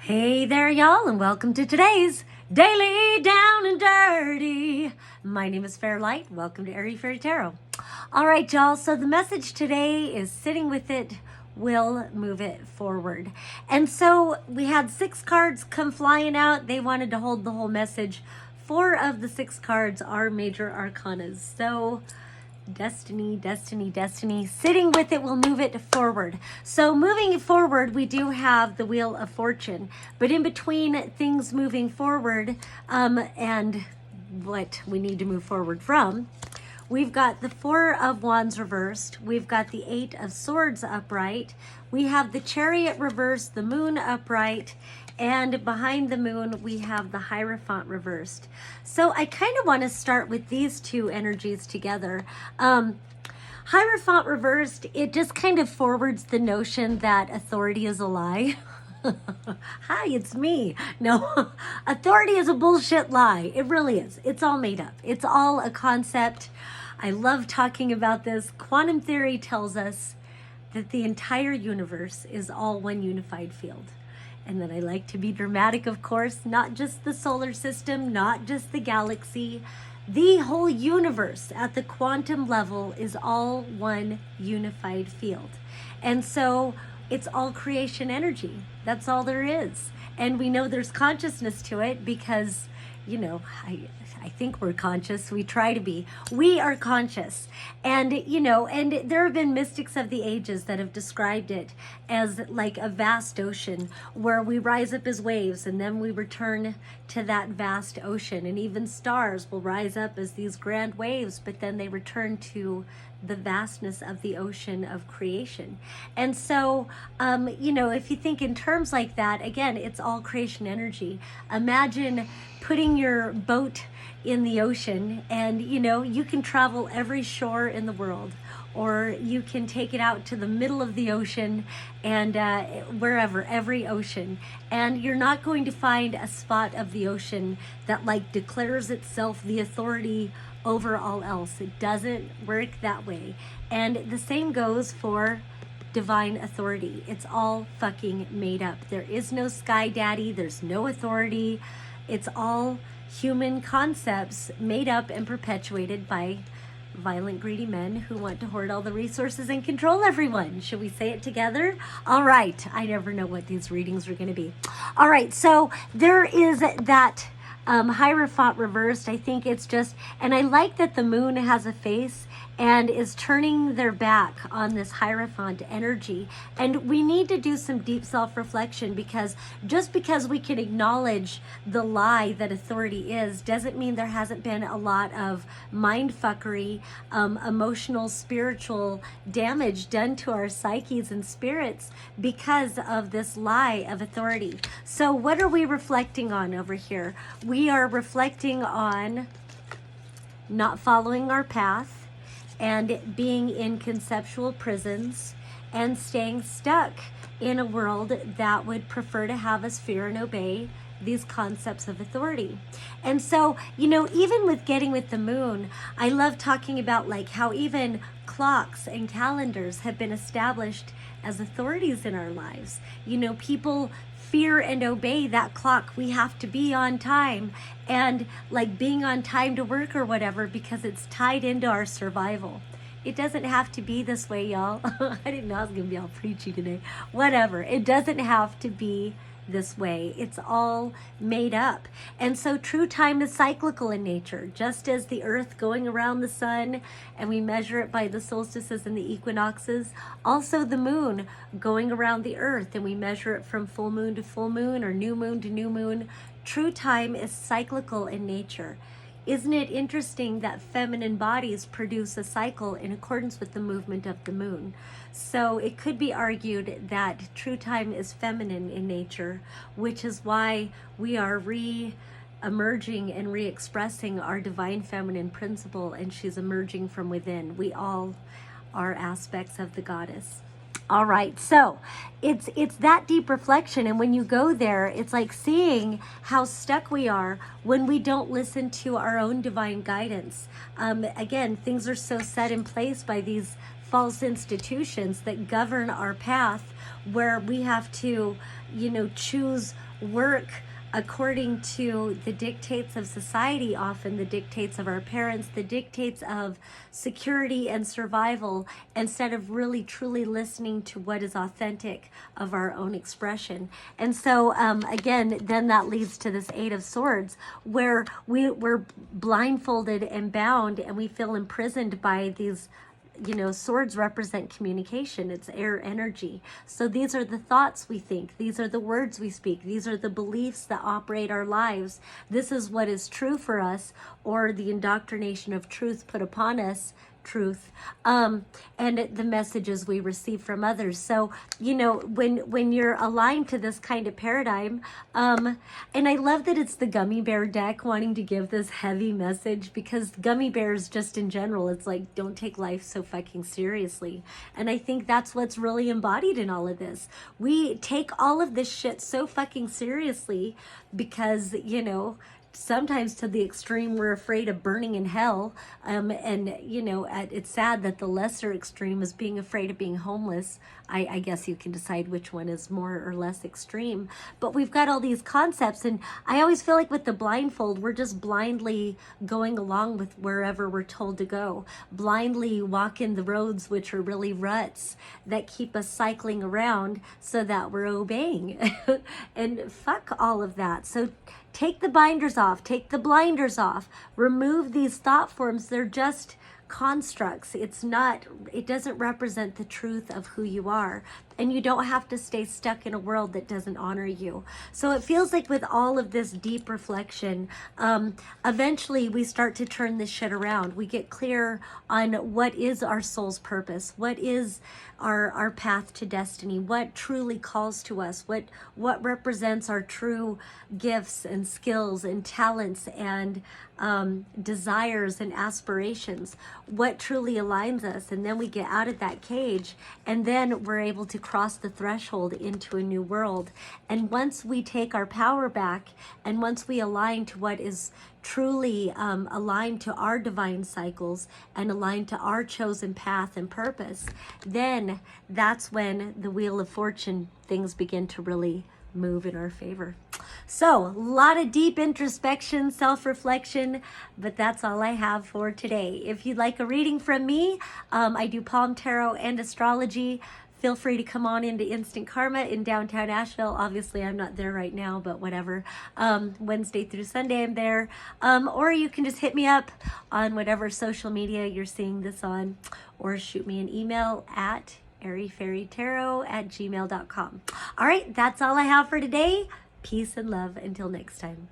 Hey there, y'all, and welcome to today's Daily Down and Dirty. My name is Fairlight. Welcome to Airy Fairy Tarot. All right, y'all, so the message today is sitting with it will move it forward. And so we had 6 cards come flying out. They wanted to hold the whole message. 4 of the 6 cards are major arcanas. So destiny, destiny, destiny. Sitting with it will move it forward. So moving forward, we do have the Wheel of Fortune. But in between things moving forward and what we need to move forward from, we've got the 4 of Wands reversed. We've got the 8 of Swords upright. We have the Chariot reversed, the Moon upright, and behind the Moon, we have the Hierophant reversed. So I kind of want to start with these 2 energies together. Hierophant reversed, it just kind of forwards the notion that authority is a lie. Hi, it's me. No, authority is a bullshit lie. It really is. It's all made up. It's all a concept. I love talking about this. Quantum theory tells us that the entire universe is all one unified field. And then I like to be dramatic, of course, not just the solar system, not just the galaxy. The whole universe at the quantum level is all one unified field. And so it's all creation energy. That's all there is. And we know there's consciousness to it because, you know, I think we're conscious. We try to be. We are conscious. And, you know, and there have been mystics of the ages that have described it as like a vast ocean where we rise up as waves and then we return to that vast ocean. And even stars will rise up as these grand waves, but then they return to the vastness of the ocean of creation. And so, you know, if you think in terms like that, again, it's all creation energy. Imagine putting your boat in the ocean and, you know, you can travel every shore in the world, or you can take it out to the middle of the ocean and wherever, every ocean. And you're not going to find a spot of the ocean that like declares itself the authority over all else. It doesn't work that way. And the same goes for divine authority. It's all fucking made up. There is no sky daddy. There's no authority. It's all human concepts made up and perpetuated by violent, greedy men who want to hoard all the resources and control everyone. Should we say it together? All right. I never know what these readings are going to be. All right. So there is that Hierophant reversed. I think it's just, and I like that the Moon has a face and is turning their back on this Hierophant energy. And we need to do some deep self-reflection, because just because we can acknowledge the lie that authority is doesn't mean there hasn't been a lot of mind fuckery, emotional, spiritual damage done to our psyches and spirits because of this lie of authority. So what are we reflecting on over here? We are reflecting on not following our path, and being in conceptual prisons and staying stuck in a world that would prefer to have us fear and obey these concepts of authority. And so, you know, even with getting with the Moon, I love talking about like how even clocks and calendars have been established as authorities in our lives. You know, people fear and obey that clock. We have to be on time, and like being on time to work or whatever, because it's tied into our survival. It doesn't have to be this way, y'all. I didn't know I was gonna be all preachy today. Whatever. It doesn't have to be this way. It's all made up. And so true time is cyclical in nature, just as the earth going around the sun, and we measure it by the solstices and the equinoxes. Also the moon going around the earth, and we measure it from full moon to full moon or new moon to new moon. True time is cyclical in nature. Isn't it interesting that feminine bodies produce a cycle in accordance with the movement of the moon? So it could be argued that true time is feminine in nature, which is why we are re-emerging and re-expressing our divine feminine principle, and she's emerging from within. We all are aspects of the goddess. All right, so it's that deep reflection, and when you go there, it's like seeing how stuck we are when we don't listen to our own divine guidance. Again, things are so set in place by these false institutions that govern our path, where we have to choose work according to the dictates of society, often the dictates of our parents, the dictates of security and survival, instead of really truly listening to what is authentic of our own expression. And so again, then that leads to this Eight of Swords, where we're blindfolded and bound, and we feel imprisoned by these, swords represent communication. It's air energy. So these are the thoughts we think. These are the words we speak. These are the beliefs that operate our lives. This is what is true for us, or the indoctrination of truth put upon us, truth, and the messages we receive from others. So, when you're aligned to this kind of paradigm, and I love that it's the gummy bear deck wanting to give this heavy message, because gummy bears just in general, it's like, don't take life so fucking seriously. And I think that's what's really embodied in all of this. We take all of this shit so fucking seriously because, sometimes to the extreme we're afraid of burning in hell, and it's sad that the lesser extreme is being afraid of being homeless. I guess you can decide which one is more or less extreme, but we've got all these concepts, and I always feel like with the blindfold, we're just blindly going along with wherever we're told to go, blindly walking the roads which are really ruts that keep us cycling around so that we're obeying. And fuck all of that. So take the binders off, take the blinders off, remove these thought forms. They're just constructs. It doesn't represent the truth of who you are. And you don't have to stay stuck in a world that doesn't honor you. So it feels like with all of this deep reflection, eventually we start to turn this shit around. We get clear on what is our soul's purpose, what is our path to destiny, what truly calls to us, what represents our true gifts and skills and talents and desires and aspirations, what truly aligns us. And then we get out of that cage, and then we're able to cross the threshold into a new world. And once we take our power back, and once we align to what is truly aligned to our divine cycles and aligned to our chosen path and purpose, then that's when the Wheel of Fortune, things begin to really move in our favor. So, a lot of deep introspection, self-reflection, but that's all I have for today. If you'd like a reading from me, I do palm tarot and astrology. Feel free to come on into Instant Karma in downtown Asheville. Obviously, I'm not there right now, but whatever. Wednesday through Sunday, I'm there. Or you can just hit me up on whatever social media you're seeing this on, or shoot me an email at airyfairytarot@gmail.com. All right, that's all I have for today. Peace and love until next time.